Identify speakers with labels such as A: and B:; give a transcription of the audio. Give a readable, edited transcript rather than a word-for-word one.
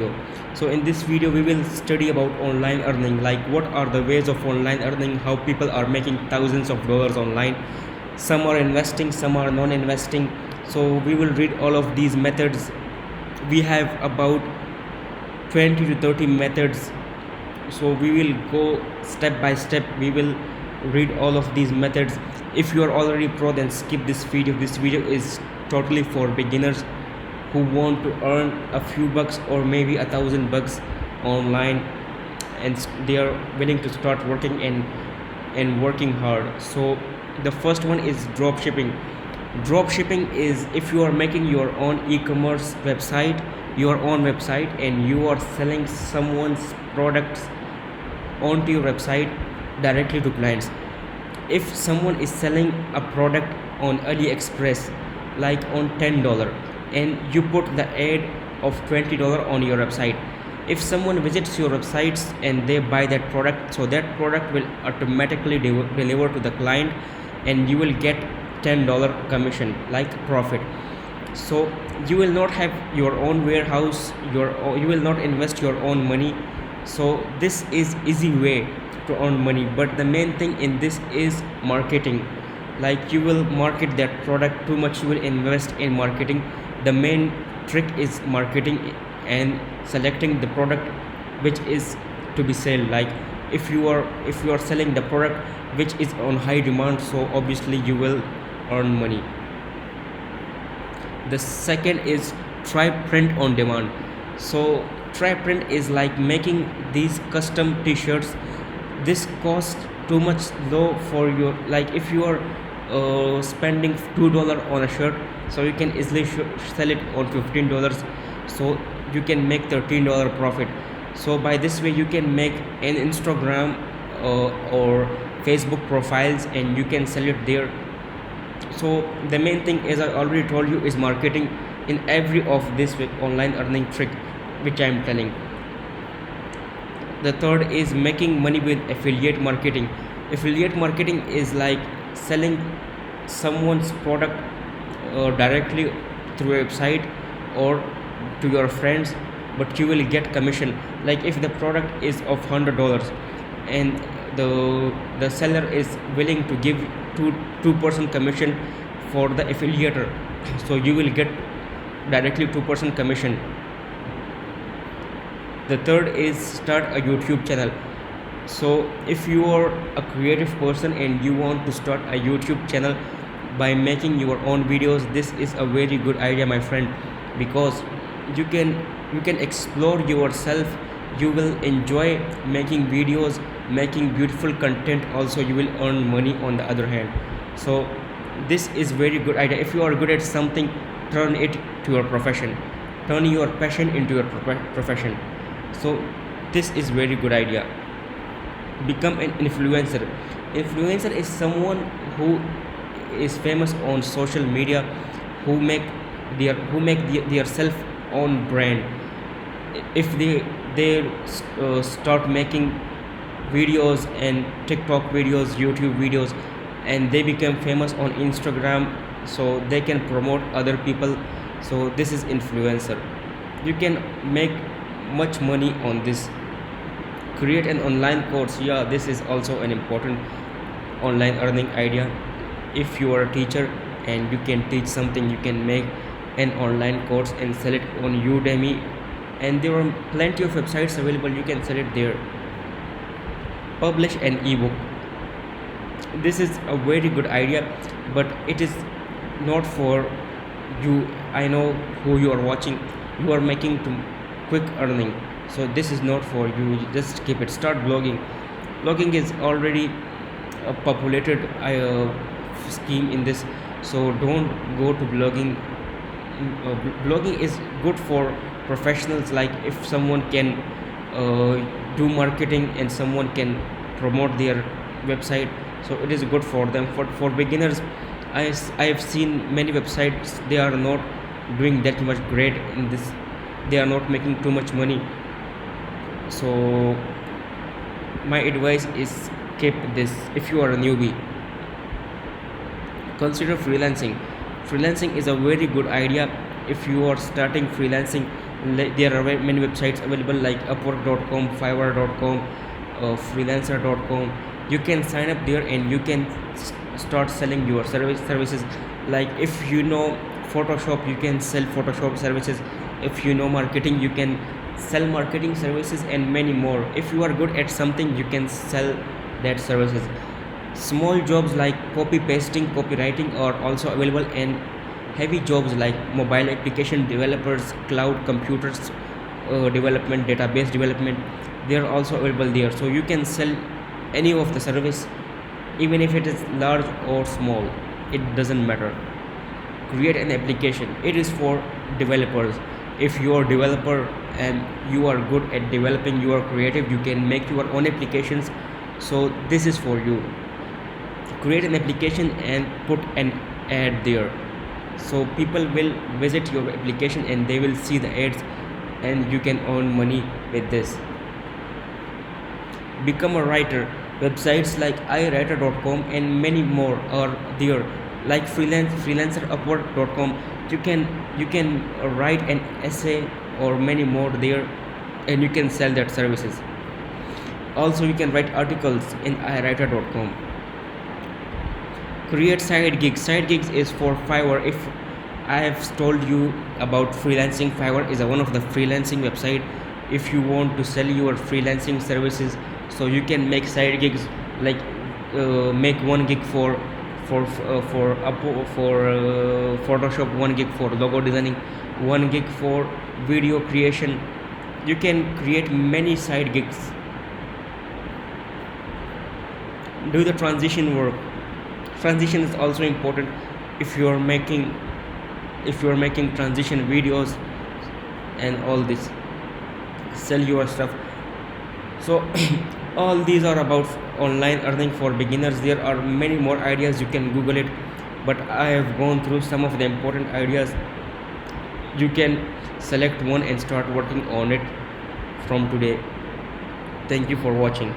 A: video. So in this video we will study about online earning, like what are the ways of online earning, how people are making thousands of dollars online. Some are investing, some are non-investing. So we will read all of these methods. We have about 20 to 30 methods, so we will go step by step. We will read all of these methods. If you are already pro, then skip this video. This video is totally for beginners who want to earn a few bucks or maybe $1,000 online, and they are willing to start working and working hard. So the first one is drop shipping. Drop shipping is if you are making your own e-commerce website, your own website, and you are selling someone's products onto your website directly to clients. If someone is selling a product on AliExpress, like on $10, and you put the ad of $20 on your website, if someone visits your websites and they buy that product, so that product will automatically deliver to the client, and you will get $10 commission, like profit. So you will not have your own warehouse, you will not invest your own money. So this is easy way to earn money, but the main thing in this is marketing. Like you will market that product too much, you will invest in marketing. The main trick is marketing and selecting the product which is to be sold. Like if you are selling the product which is on high demand, so obviously you will earn money. The second is try print on demand. So try print is like making these custom t-shirts. This costs too much low for your, like if you are spending $2 on a shirt, so you can easily sell it on $15, so you can make $13 profit. So by this way you can make an Instagram or Facebook profiles, and you can sell it there. So the main thing, as I already told you, is marketing in every of this online earning trick which I am telling. The third is making money with affiliate marketing. Affiliate marketing is like selling someone's product directly through a website or to your friends, but you will get commission. Like if the product is of $100 and the seller is willing to give 2% commission for the affiliator, so you will get directly 2% commission. The third is start a YouTube channel. So if you are a creative person and you want to start a YouTube channel by making your own videos, this is a very good idea, my friend, because you can explore yourself. You will enjoy making videos, making beautiful content. Also you will earn money on the other hand. So this is very good idea. If you are good at something, turn it to your profession, turn your passion into your profession. So this is very good idea. Become an influencer. Influencer is someone who is famous on social media, who make their self own brand. If they start making videos and TikTok videos, YouTube videos, and they become famous on Instagram, so they can promote other people. So this is influencer. You can make much money on this. Create an online course. Yeah, this is also an important online earning idea. If you are a teacher and you can teach something, you can make an online course and sell it on Udemy, and there are plenty of websites available, you can sell it there. Publish an ebook. This is a very good idea, but it is not for you. I know who you are watching. You are making to quick earning, so this is not for you. Just skip it. Start blogging. Blogging is already a populated scheme in this, so don't go to blogging. Blogging is good for professionals, like if someone can do marketing and someone can promote their website, so it is good for them. For beginners, I have seen many websites, they are not doing that much great in this, they are not making too much money. So my advice is keep this. If you are a newbie, consider freelancing. Freelancing is a very good idea. If you are starting freelancing, There are many websites available like upwork.com, fiverr.com, freelancer.com. You can sign up there and you can start selling your services. Like if you know Photoshop, you can sell Photoshop services. If you know marketing, you can sell marketing services, and many more. If you are good at something, you can sell that services. Small jobs like copy pasting, copywriting are also available, and heavy jobs like mobile application developers, cloud computers development, database development, they are also available there. So you can sell any of the service, even if it is large or small, it doesn't matter. Create an application, it is for developers. If you are developer and you are good at developing, you are creative, you can make your own applications. So this is for you. Create an application and put an ad there, so people will visit your application and they will see the ads, and you can earn money with this. Become a writer. Websites like iwriter.com and many more are there, like freelancer upwork.com. You can write an essay or many more there, and you can sell that services. Also you can write articles in iwriter.com. Create side gigs. Side gigs is for Fiverr. If I have told you about freelancing, Fiverr is one of the freelancing website. If you want to sell your freelancing services, so you can make side gigs, like make 1 gig for Photoshop, 1 gig for logo designing, 1 gig for video creation. You can create many side gigs. Do the transition work. Transition is also important. If you are making transition videos and all this, sell your stuff. So all these are about online earning for beginners. There are many more ideas, you can google it, but I have gone through some of the important ideas. You can select one and start working on it from today. Thank you for watching.